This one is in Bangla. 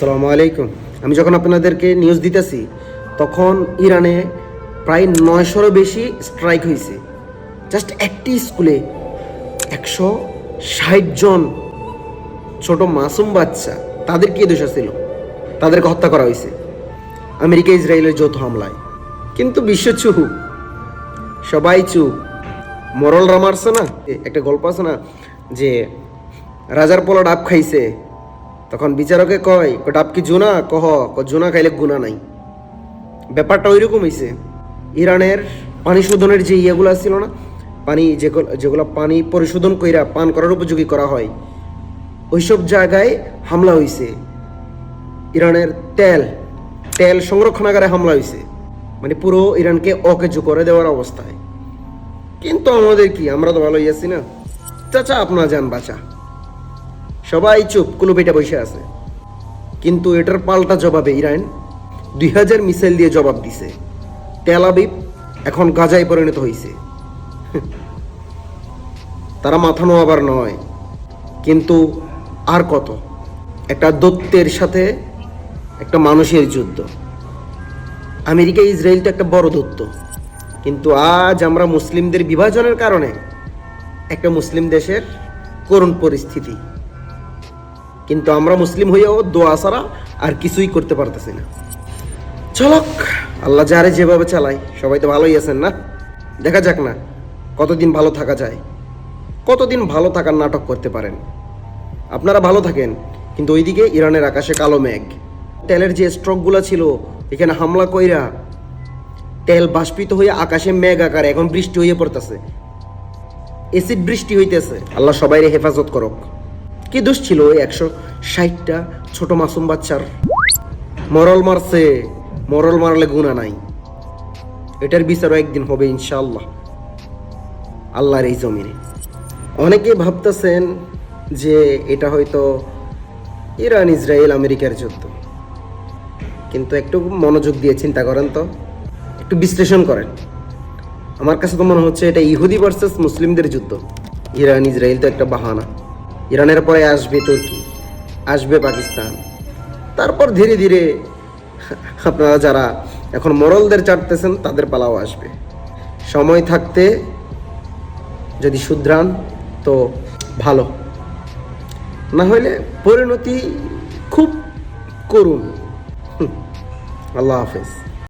আসসালামু আলাইকুম। আমি যখন আপনাদেরকে নিউজ দিতেছি তখন ইরানে প্রায় 900-এরও বেশি স্ট্রাইক হয়েছে। জাস্ট একটি স্কুলে 160 জন ছোট মাসুম বাচ্চা, তাদের কি দোষ ছিল? তাদেরকে হত্যা করা হয়েছে আমেরিকা ইসরায়েলের যৌথ হামলায়। কিন্তু বিশ্ব চুপ, সবাই চুপ। মরল রামারছে না, একটা গল্প আছে না যে রাজার পোলা ডাব খাইছে, তখন বিচারকে কয় ডাব কি জুনা? জুনা খাইলে গুণা নাই। ব্যাপারটা ওই রকম হয়েছে। ইরানের পানি শোধনের যে ইয়েগুলো ছিল না, পানি যেগুলো পানি পরিশোধন কইরা পান করার উপযোগী করা হয়, ওইসব জায়গায় হামলা হয়েছে। ইরানের তেল সংরক্ষণাগারে হামলা হয়েছে, মানে পুরো ইরানকে অকেজো করে দেওয়ার অবস্থায়। কিন্তু আমাদের কি, আমরা তো ভালোই আছি না? চাচা আপনার যান বাঁচা, সবাই চুপ, কুলুপিটা বসে আছে। কিন্তু এটার পাল্টা জবাবে ইরান 2000 মিসাইল দিয়ে জবাব দিছে। তেল আবিব এখন গাজায় পরিণত হয়েছে। তারা মাথা নোয়াবার নয়, কিন্তু আর কত? একটা দৈত্যের সাথে একটা মানুষের যুদ্ধ। আমেরিকা ইসরায়েল তো একটা বড় দৈত্য, কিন্তু আজ আমরা মুসলিমদের বিভাজনের কারণে একটা মুসলিম দেশের করুণ পরিস্থিতি। কিন্তু আমরা মুসলিম হইয়াও দোয়া ছাড়া আর কিছুই করতে পারতেছি না। চলক, আল্লাহ যারে যেভাবে চালায়, সবাই তো ভালোই আছেন না? দেখা যাক না কতদিন ভালো থাকা যায়, কতদিন ভালো থাকার নাটক করতে পারেন। আপনারা ভালো থাকেন, কিন্তু ওইদিকে ইরানের আকাশে কালো মেঘ। তেলের যে স্ট্রকগুলো ছিল এখানে হামলা কইরা তেল বাষ্পিত হয়ে আকাশে মেঘ আকারে এখন বৃষ্টি হয়ে পড়তেছে, এসিড বৃষ্টি হইতেছে। আল্লাহ সবাইরে হেফাজত করক। কি দোষ ছিল ওই 160টা ছোট মাসুম বাচ্চার? মরল মারছে, মরল মারলে গুণা নাই। এটার বিচারও একদিন হবে ইনশাআল্লাহ আল্লাহর এই জমিনে। অনেকে ভাবতেছেন যে এটা হয়তো ইরান ইসরায়েল আমেরিকার যুদ্ধ, কিন্তু একটু মনোযোগ দিয়ে চিন্তা করেন তো, একটু বিশ্লেষণ করেন। আমার কাছে তো মনে হচ্ছে এটা ইহুদি ভার্সেস মুসলিমদের যুদ্ধ। ইরান ইসরায়েল তো একটা বাহানা। ইরানের পরে আসবে তুর্কি, আসবে পাকিস্তান, তারপর ধীরে ধীরে আপনারা যারা এখন মরলদের চাটতেছেন তাদের পালাও আসবে। সময় থাকতে যদি শুধরান তো ভালো, না হলে পরিণতি খুব করুণ। আল্লাহ হাফেজ।